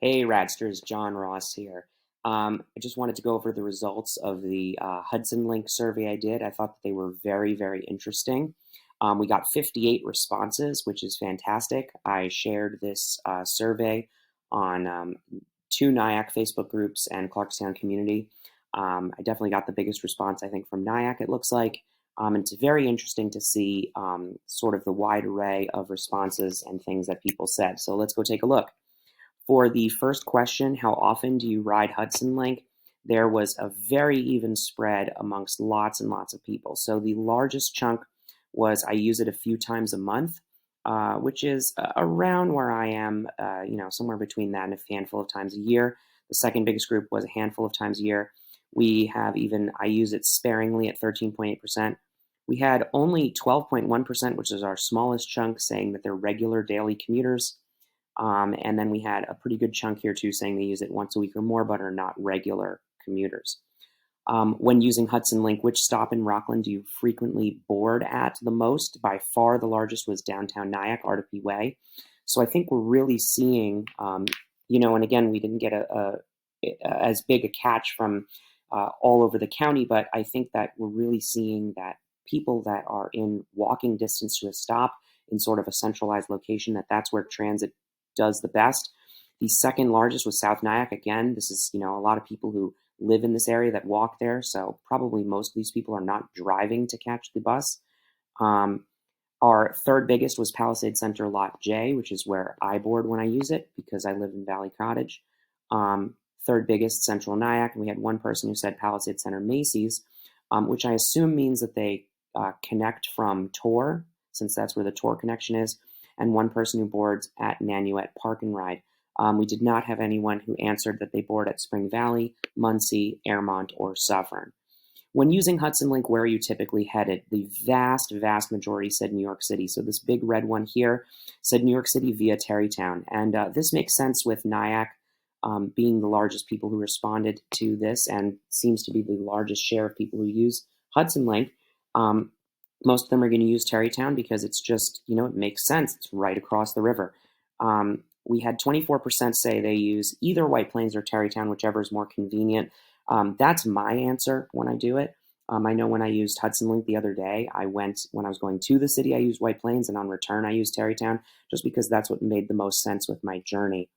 Hey, Radsters, John Ross here. I just wanted to go over the results of the HudsonLink survey I did. I thought that they were very, very interesting. We got 58 responses, which is fantastic. I shared this survey on two Nyack Facebook groups and Clarkstown community. I definitely got the biggest response, I think, from Nyack, it looks like. And it's very interesting to see sort of the wide array of responses and things that people said. So let's go take a look. For the first question, how often do you ride Hudson Link? There was a very even spread amongst lots and lots of people. So the largest chunk was I use it a few times a month, which is around where I am, somewhere between that and a handful of times a year. The second biggest group was a handful of times a year. I use it sparingly at 13.8%. We had only 12.1%, which is our smallest chunk, saying that they're regular daily commuters. And then we had a pretty good chunk here too saying they use it once a week or more, but are not regular commuters. When using Hudson Link, which stop in Rockland do you frequently board at the most? By far, the largest was downtown Nyack, Artipee Way. So I think we're really seeing, and again, we didn't get as big a catch from all over the county, but I think that we're really seeing that people that are in walking distance to a stop in sort of a centralized location, that's where transit does the best. The second largest was South Nyack. Again, this is, a lot of people who live in this area that walk there. So probably most of these people are not driving to catch the bus. Our third biggest was Palisade Center Lot J, which is where I board when I use it because I live in Valley Cottage. Third biggest, Central Nyack. And we had one person who said Palisade Center Macy's, which I assume means that they connect from Tor, since that's where the Tor connection is, and one person who boards at Nanuet Park and Ride. We did not have anyone who answered that they board at Spring Valley, Muncie, Airmont, or Suffern. When using Hudson Link, where are you typically headed? The vast, vast majority said New York City. So this big red one here said New York City via Tarrytown. And this makes sense with Nyack being the largest people who responded to this and seems to be the largest share of people who use Hudson Link. Most of them are going to use Tarrytown because it's just, it makes sense. It's right across the river. We had 24% say they use either White Plains or Tarrytown, whichever is more convenient. That's my answer when I do it. I know when I used Hudson Link the other day, when I was going to the city, I used White Plains, and on return, I used Tarrytown, just because that's what made the most sense with my journey.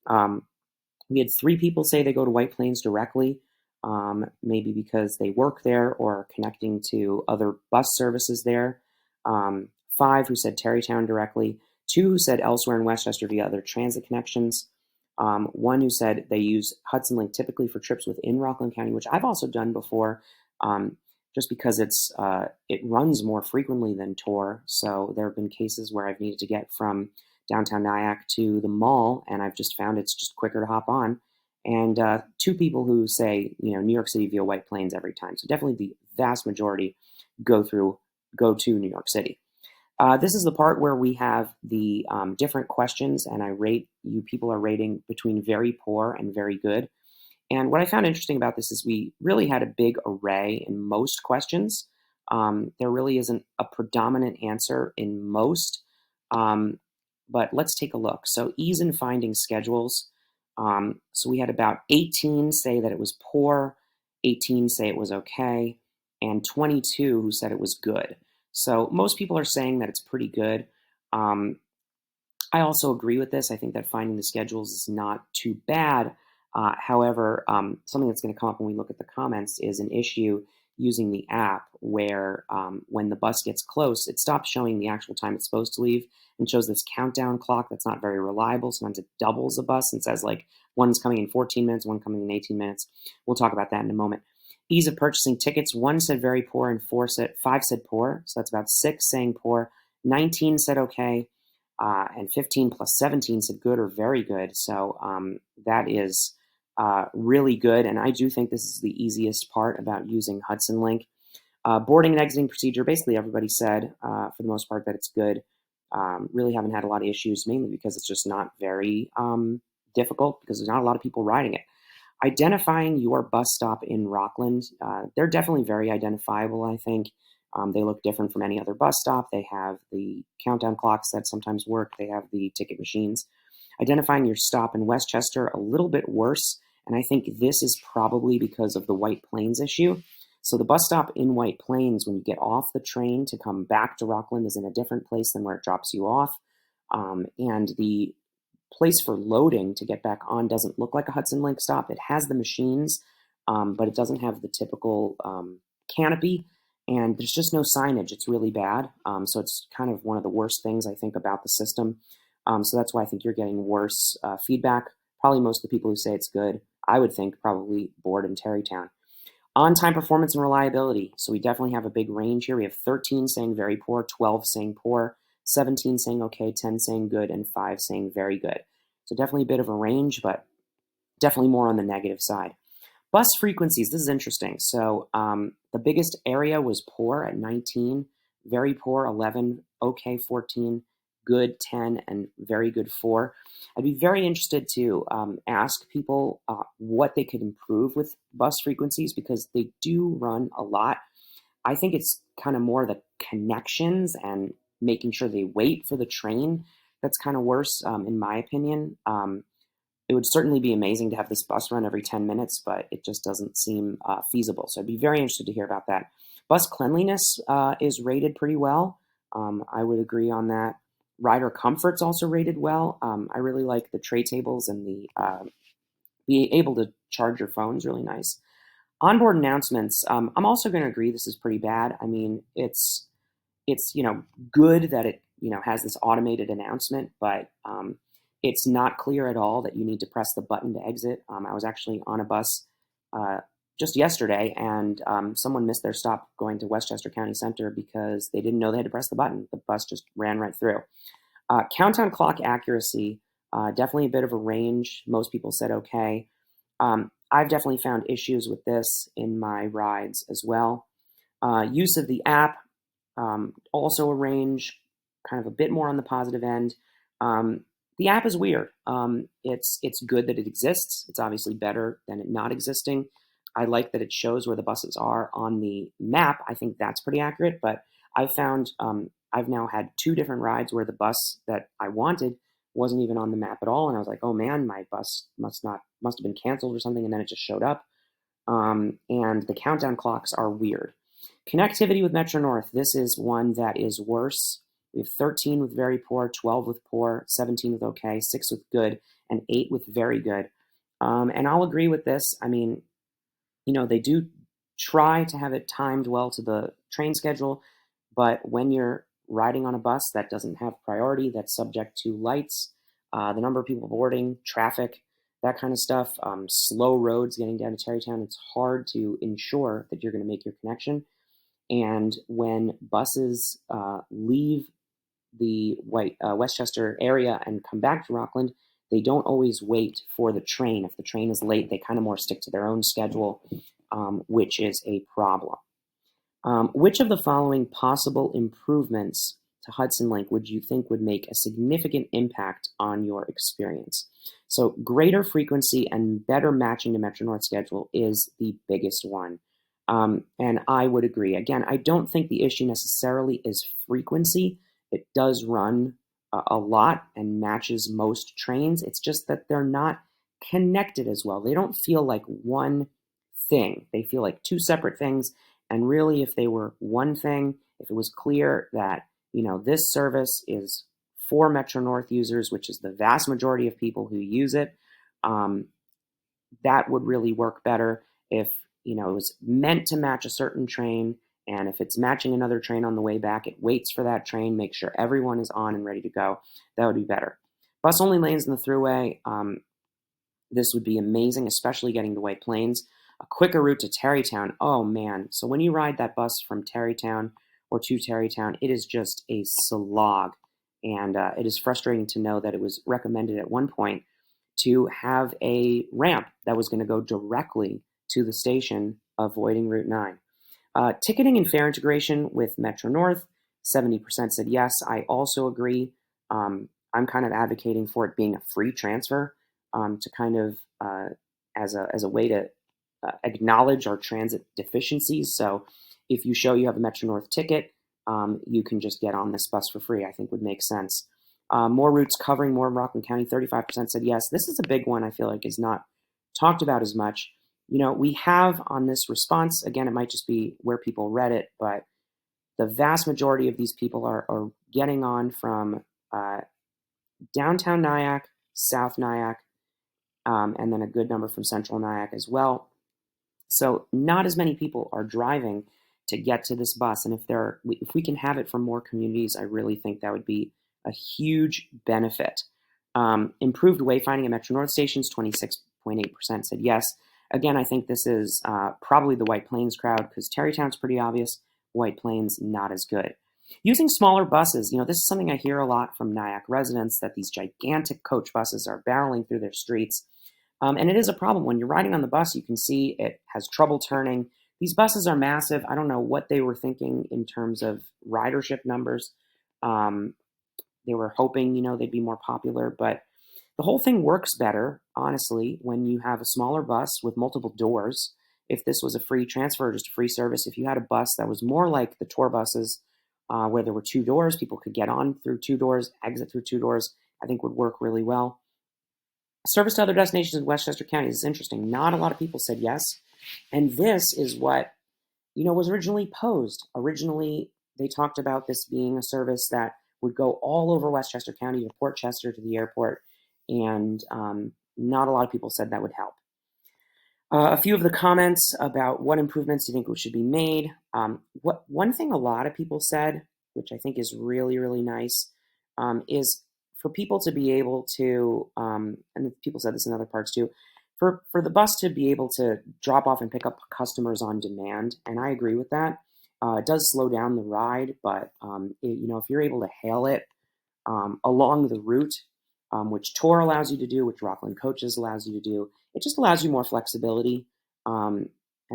We had 3 people say they go to White Plains directly. Maybe because they work there or are connecting to other bus services there. 5 who said Tarrytown directly. 2 who said elsewhere in Westchester via other transit connections. 1 who said they use Hudson Link typically for trips within Rockland County, which I've also done before, just because it runs more frequently than Tor. So there have been cases where I've needed to get from downtown Nyack to the mall, and I've just found it's just quicker to hop on. And 2 people who say, New York City via White Plains every time. So definitely the vast majority go to New York City. This is the part where we have the different questions, and people are rating between very poor and very good. And what I found interesting about this is we really had a big array in most questions. There really isn't a predominant answer in most, but let's take a look. So ease in finding schedules. So we had about 18 say that it was poor, 18 say it was okay, and 22 who said it was good. So most people are saying that it's pretty good. I also agree with this. I think that finding the schedules is not too bad. However, something that's going to come up when we look at the comments is an issue using the app where when the bus gets close, it stops showing the actual time it's supposed to leave and shows this countdown clock that's not very reliable. Sometimes it doubles a bus and says like one's coming in 14 minutes, one coming in 18 minutes. We'll talk about that in a moment. Ease of purchasing tickets. 1 said very poor and 5 said poor. So that's about 6 saying poor. 19 said okay. And 15 plus 17 said good or very good. So that is really good. And I do think this is the easiest part about using Hudson Link. Boarding and exiting procedure. Basically, everybody said, for the most part, that it's good. Really haven't had a lot of issues, mainly because it's just not very difficult because there's not a lot of people riding it. Identifying your bus stop in Rockland, they're definitely very identifiable, I think. They look different from any other bus stop. They have the countdown clocks that sometimes work. They have the ticket machines. Identifying your stop in Westchester, a little bit worse, and I think this is probably because of the White Plains issue. So the bus stop in White Plains, when you get off the train to come back to Rockland, is in a different place than where it drops you off. And the place for loading to get back on doesn't look like a HudsonLink stop. It has the machines, but it doesn't have the typical canopy, and there's just no signage. It's really bad. So it's kind of one of the worst things I think about the system. So that's why I think you're getting worse feedback. Probably most of the people who say it's good, I would think probably bored in Terrytown. On-time performance and reliability. So we definitely have a big range here. We have 13 saying very poor, 12 saying poor, 17 saying okay, 10 saying good, and 5 saying very good. So definitely a bit of a range, but definitely more on the negative side. Bus frequencies, this is interesting. So the biggest area was poor at 19, very poor 11, okay 14, good 10, and very good 4. I'd be very interested to ask people what they could improve with bus frequencies, because they do run a lot. I think it's kind of more the connections and making sure they wait for the train that's kind of worse, in my opinion. It would certainly be amazing to have this bus run every 10 minutes, but it just doesn't seem feasible. So I'd be very interested to hear about that. Bus cleanliness is rated pretty well. I would agree on that. Rider comfort's also rated well. I really like the tray tables, and the being able to charge your phone is really nice. Onboard announcements, I'm also going to agree this is pretty bad. I mean, it's good that it has this automated announcement, but it's not clear at all that you need to press the button to exit. I was actually on a bus just yesterday, and someone missed their stop going to Westchester County Center because they didn't know they had to press the button. The bus just ran right through. Countdown clock accuracy, definitely a bit of a range. Most people said okay. I've definitely found issues with this in my rides as well. Use of the app, also a range, kind of a bit more on the positive end. The app is weird. It's good that it exists. It's obviously better than it not existing. I like that it shows where the buses are on the map. I think that's pretty accurate, but I've found I've now had 2 different rides where the bus that I wanted wasn't even on the map at all, and I was like, oh man, my bus must have been canceled or something, and then it just showed up. And the countdown clocks are weird. Connectivity with Metro North, this is one that is worse. We have 13 with very poor, 12 with poor, 17 with okay, 6 with good, and 8 with very good. And I'll agree with this. I mean, they do try to have it timed well to the train schedule, but when you're riding on a bus that doesn't have priority, that's subject to lights, the number of people boarding, traffic, that kind of stuff, slow roads getting down to Terrytown, it's hard to ensure that you're going to make your connection. And when buses leave the Westchester area and come back to Rockland, they don't always wait for the train. If the train is late, they kind of more stick to their own schedule, which is a problem. Which of the following possible improvements to HudsonLink would you think would make a significant impact on your experience? So greater frequency and better matching to Metro North schedule is the biggest one. And I would agree. Again, I don't think the issue necessarily is frequency. It does run a lot and matches most trains. It's just that they're not connected as well. They don't feel like one thing. They feel like 2 separate things. And really, if they were one thing, if it was clear that, this service is for Metro North users, which is the vast majority of people who use it, that would really work better. If, it was meant to match a certain train, and if it's matching another train on the way back, it waits for that train, makes sure everyone is on and ready to go. That would be better. Bus only lanes in the thruway. This would be amazing, especially getting to White Plains. A quicker route to Terrytown. Oh man. So when you ride that bus from Terrytown or to Terrytown, it is just a slog. And it is frustrating to know that it was recommended at one point to have a ramp that was going to go directly to the station, avoiding Route 9. Ticketing and fare integration with Metro North, 70% said yes. I also agree. I'm kind of advocating for it being a free transfer, to kind of as a way to acknowledge our transit deficiencies. So if you show you have a Metro North ticket, you can just get on this bus for free, I think would make sense. More routes covering more in Rockland County, 35% said yes. This is a big one I feel like is not talked about as much. We have on this response, again, it might just be where people read it, but the vast majority of these people are getting on from downtown Nyack, South Nyack, and then a good number from Central Nyack as well. So not as many people are driving to get to this bus, and if we can have it from more communities, I really think that would be a huge benefit. Improved wayfinding at Metro North stations, 26.8% said yes. Again, I think this is probably the White Plains crowd because Tarrytown's pretty obvious. White Plains, not as good. Using smaller buses, this is something I hear a lot from Nyack residents, that these gigantic coach buses are barreling through their streets. And it is a problem. When you're riding on the bus, you can see it has trouble turning. These buses are massive. I don't know what they were thinking in terms of ridership numbers. They were hoping, they'd be more popular, but the whole thing works better, honestly, when you have a smaller bus with multiple doors. If this was a free transfer, or just a free service, if you had a bus that was more like the tour buses, where there were two doors, people could get on through two doors, exit through two doors, I think would work really well. Service to other destinations in Westchester County is interesting. Not a lot of people said yes. And this is what, was originally posed. Originally, they talked about this being a service that would go all over Westchester County to Port Chester to the airport. And not a lot of people said that would help. A few of the comments about what improvements do you think should be made. One thing a lot of people said, which I think is really, really nice, is for people to be able to, and people said this in other parts too, for the bus to be able to drop off and pick up customers on demand, and I agree with that. It does slow down the ride, but if you're able to hail it along the route, which Tor allows you to do, which Rockland Coaches allows you to do, it just allows you more flexibility. And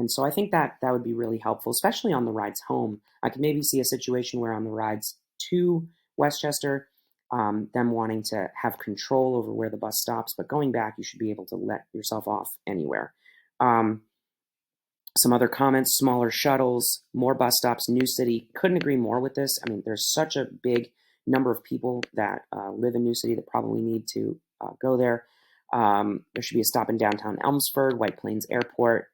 so I think that would be really helpful, especially on the rides home. I could maybe see a situation where on the rides to Westchester, them wanting to have control over where the bus stops, but going back, you should be able to let yourself off anywhere. Some other comments: smaller shuttles, more bus stops, New City. Couldn't agree more with this. I mean, there's such a big number of people that live in New City that probably need to go there. There should be a stop in downtown Elmsford, White Plains Airport.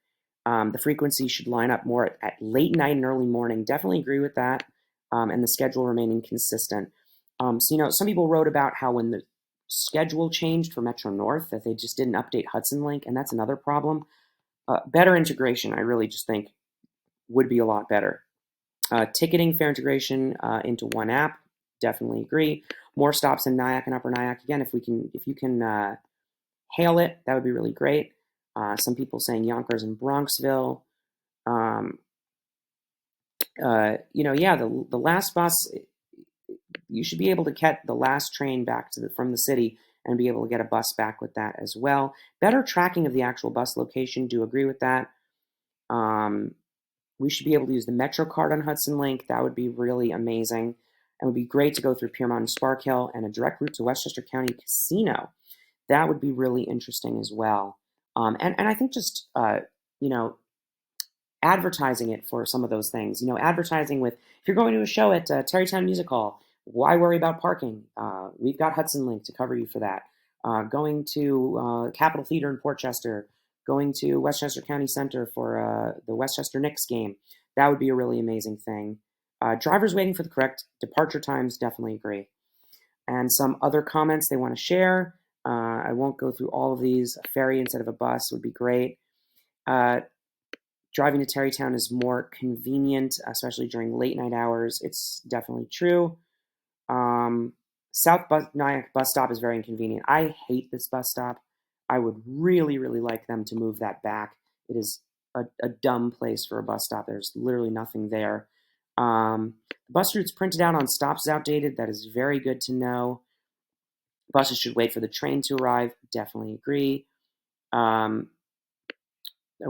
The frequency should line up more at late night and early morning. Definitely agree with that. And the schedule remaining consistent. So, some people wrote about how when the schedule changed for Metro North, that they just didn't update HudsonLink, and that's another problem. Better integration, I really just think, would be a lot better. Ticketing, fare integration into one app, definitely agree. More stops in Nyack and Upper Nyack. Again, if you can hail it, that would be really great. Some people saying Yonkers and Bronxville. The last bus, you should be able to get the last train back from the city and be able to get a bus back with that as well. Better tracking of the actual bus location, do agree with that. We should be able to use the Metro card on HudsonLink. That would be really amazing. And it would be great to go through Piermont and Sparkhill, and a direct route to Westchester County Casino. That would be really interesting as well. And I think just, advertising it for some of those things. Advertising with, if you're going to a show at Tarrytown Music Hall, why worry about parking? We've got HudsonLink to cover you for that. Going to Capitol Theater in Port Chester, going to Westchester County Center for the Westchester Knicks game. That would be a really amazing thing. Drivers waiting for the correct departure times, definitely agree. And some other comments they want to share. I won't go through all of these. A ferry instead of a bus would be great. Driving to Tarrytown is more convenient, especially during late night hours. It's definitely true. South Nyack bus stop is very inconvenient. I hate this bus stop. I would really, really like them to move that back. It is a dumb place for a bus stop. There's literally nothing there. The bus routes printed out on stops is outdated. That is very good to know. Buses should wait for the train to arrive. Definitely agree. I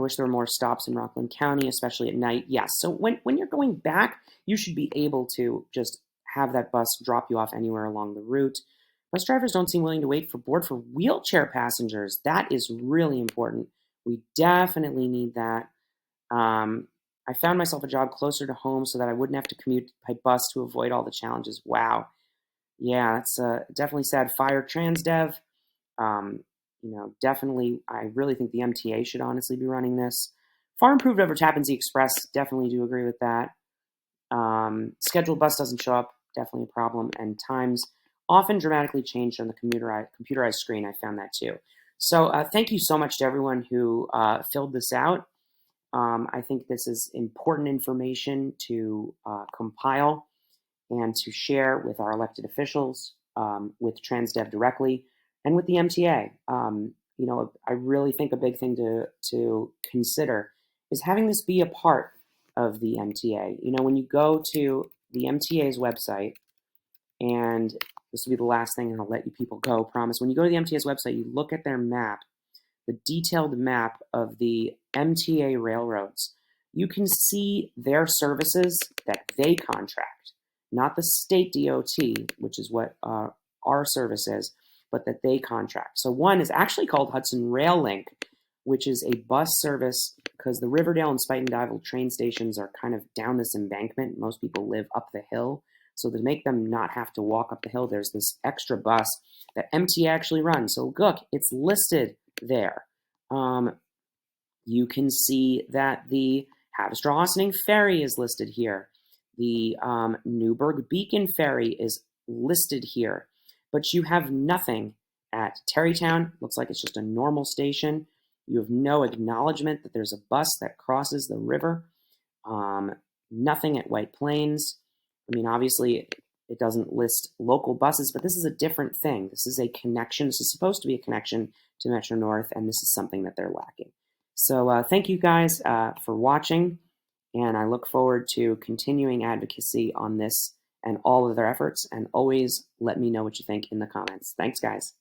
wish there were more stops in Rockland County, especially at night. Yes. So when you're going back, you should be able to just have that bus drop you off anywhere along the route. Bus drivers don't seem willing to wait for board for wheelchair passengers. That is really important. We definitely need that. I found myself a job closer to home so that I wouldn't have to commute by bus to avoid all the challenges. Wow. Yeah, that's definitely sad. Fire TransDev. Definitely, I really think the MTA should honestly be running this. Far improved over Tappan Zee Express. Definitely do agree with that. Scheduled bus doesn't show up. Definitely a problem. And times often dramatically changed on the computerized screen. I found that too. So thank you so much to everyone who filled this out. I think this is important information to compile and to share with our elected officials, with TransDev directly, and with the MTA. I really think a big thing to consider is having this be a part of the MTA. When you go to the MTA's website, and this will be the last thing, and I'll let you people go, promise. When you go to the MTA's website, you look at their map, the detailed map of the MTA railroads. You can see their services that they contract, not the state DOT, which is what our service is, but that they contract. So one is actually called Hudson Rail Link, which is a bus service because the Riverdale and Spuyten Duyvil train stations are kind of down this embankment. Most people live up the hill. So to make them not have to walk up the hill, there's this extra bus that MTA actually runs. So look, it's listed there. You can see that the Havistraw-Ossining Ferry is listed here. The Newburgh Beacon Ferry is listed here. But you have nothing at Terrytown. Looks like it's just a normal station. You have no acknowledgement that there's a bus that crosses the river. Nothing at White Plains. I mean, obviously, it doesn't list local buses, but this is a different thing. This is a connection. This is supposed to be a connection to Metro North, and this is something that they're lacking. So thank you guys for watching, and I look forward to continuing advocacy on this and all of their efforts, and always let me know what you think in the comments. Thanks, guys.